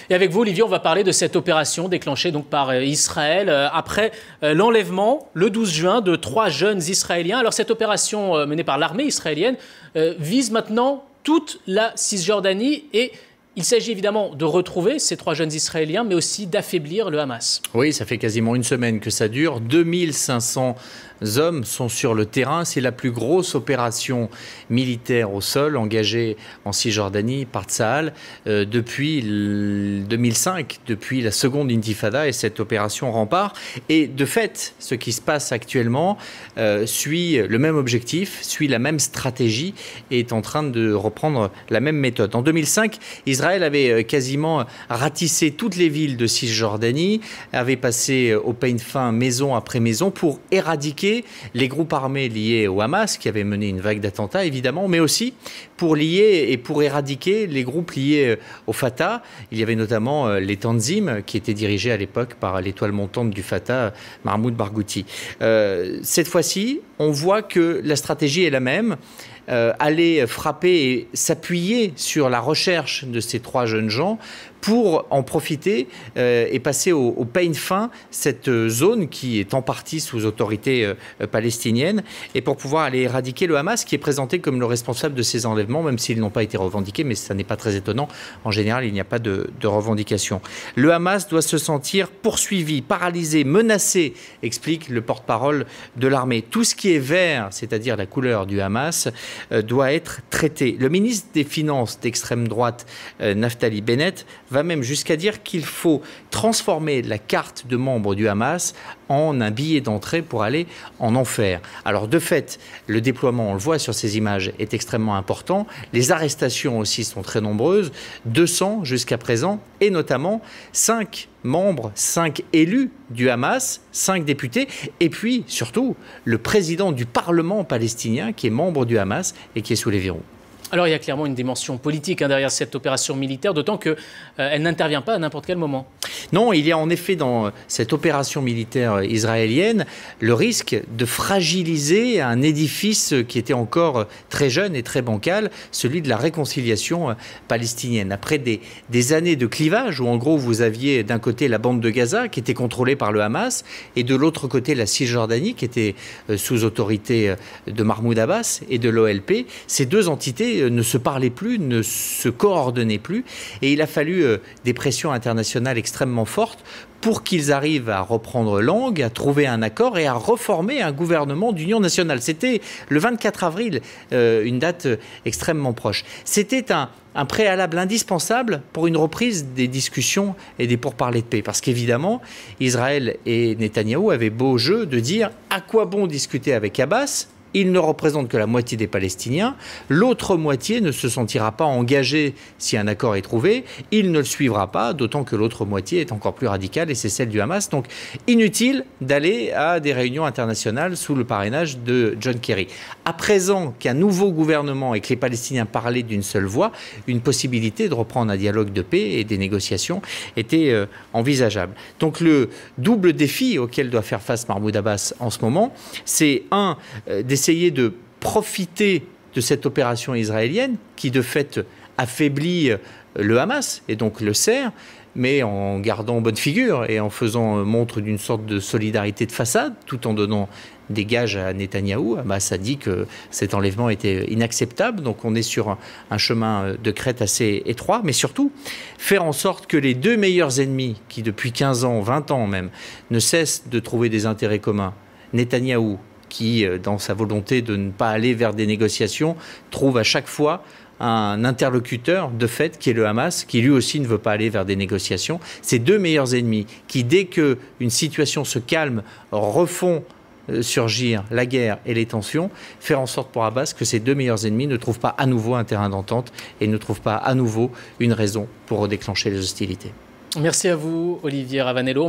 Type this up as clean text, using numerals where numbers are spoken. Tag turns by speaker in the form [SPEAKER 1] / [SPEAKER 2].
[SPEAKER 1] Et avec vous, Olivier, on va parler de cette opération déclenchée donc par Israël après l'enlèvement, le 12 juin, de 3 jeunes Israéliens. Alors cette opération menée par l'armée israélienne vise maintenant toute la Cisjordanie et il s'agit évidemment de retrouver ces 3 jeunes Israéliens, mais aussi d'affaiblir le Hamas.
[SPEAKER 2] Oui, ça fait quasiment une semaine que ça dure. 2500 hommes sont sur le terrain. C'est la plus grosse opération militaire au sol engagée en Cisjordanie par Tsahal depuis 2005, depuis la seconde intifada et cette opération Rempart. Et de fait, ce qui se passe actuellement suit le même objectif, suit la même stratégie et est en train de reprendre la même méthode. En 2005, Israël avait quasiment ratissé toutes les villes de Cisjordanie, avait passé au peigne fin maison après maison pour éradiquer les groupes armés liés au Hamas, qui avaient mené une vague d'attentats évidemment, mais aussi pour lier et pour éradiquer les groupes liés au Fatah. Il y avait notamment les Tanzim, qui étaient dirigés à l'époque par l'étoile montante du Fatah, Mahmoud Barghouti. Cette fois-ci, on voit que la stratégie est la même. Aller frapper et s'appuyer sur la recherche de ces 3 jeunes gens pour en profiter et passer au peigne fin cette zone qui est en partie sous autorité palestinienne et pour pouvoir aller éradiquer le Hamas qui est présenté comme le responsable de ces enlèvements, même s'ils n'ont pas été revendiqués, mais ça n'est pas très étonnant. En général, il n'y a pas de revendication. Le Hamas doit se sentir poursuivi, paralysé, menacé, explique le porte-parole de l'armée. Tout ce qui est vert, c'est-à-dire la couleur du Hamas, doit être traité. Le ministre des Finances d'extrême droite, Naftali Bennett, va même jusqu'à dire qu'il faut transformer la carte de membres du Hamas en un billet d'entrée pour aller en enfer. Alors de fait, le déploiement, on le voit sur ces images, est extrêmement important. Les arrestations aussi sont très nombreuses, 200 jusqu'à présent, et notamment 5 membres, 5 élus du Hamas, 5 députés, et puis surtout le président du Parlement palestinien qui est membre du Hamas et qui est sous les verrous.
[SPEAKER 1] Alors il y a clairement une dimension politique derrière cette opération militaire, d'autant qu'elle n'intervient pas à n'importe quel moment.
[SPEAKER 2] Non, il y a en effet dans cette opération militaire israélienne le risque de fragiliser un édifice qui était encore très jeune et très bancal, celui de la réconciliation palestinienne. Après des années de clivage où en gros vous aviez d'un côté la bande de Gaza qui était contrôlée par le Hamas et de l'autre côté la Cisjordanie qui était sous autorité de Mahmoud Abbas et de l'OLP, ces deux entités ne se parlaient plus, ne se coordonnaient plus et il a fallu des pressions internationales extrêmement fortes pour qu'ils arrivent à reprendre langue, à trouver un accord et à reformer un gouvernement d'union nationale. C'était le 24 avril, une date extrêmement proche. C'était un préalable indispensable pour une reprise des discussions et des pourparlers de paix. Parce qu'évidemment, Israël et Netanyahou avaient beau jeu de dire à quoi bon discuter avec Abbas ? Il ne représente que la moitié des Palestiniens. L'autre moitié ne se sentira pas engagée si un accord est trouvé. Il ne le suivra pas, d'autant que l'autre moitié est encore plus radicale et c'est celle du Hamas. Donc inutile d'aller à des réunions internationales sous le parrainage de John Kerry. À présent qu'un nouveau gouvernement et que les Palestiniens parlaient d'une seule voix, une possibilité de reprendre un dialogue de paix et des négociations était envisageable. Donc le double défi auquel doit faire face Mahmoud Abbas en ce moment, c'est d'essayer de profiter de cette opération israélienne qui de fait affaiblit le Hamas et donc le serre, mais en gardant bonne figure et en faisant montre d'une sorte de solidarité de façade, tout en donnant des gages à Netanyahou. Hamas a dit que cet enlèvement était inacceptable, donc on est sur un chemin de crête assez étroit, mais surtout faire en sorte que les deux meilleurs ennemis, qui depuis 15 ans, 20 ans même, ne cessent de trouver des intérêts communs, Netanyahou, qui, dans sa volonté de ne pas aller vers des négociations, trouve à chaque fois un interlocuteur de fait qui est le Hamas, qui lui aussi ne veut pas aller vers des négociations. Ces deux meilleurs ennemis qui, dès qu'une situation se calme, refont surgir la guerre et les tensions, faire en sorte pour Abbas que ces deux meilleurs ennemis ne trouvent pas à nouveau un terrain d'entente et ne trouvent pas à nouveau une raison pour redéclencher les hostilités.
[SPEAKER 1] Merci à vous, Olivier Ravanello.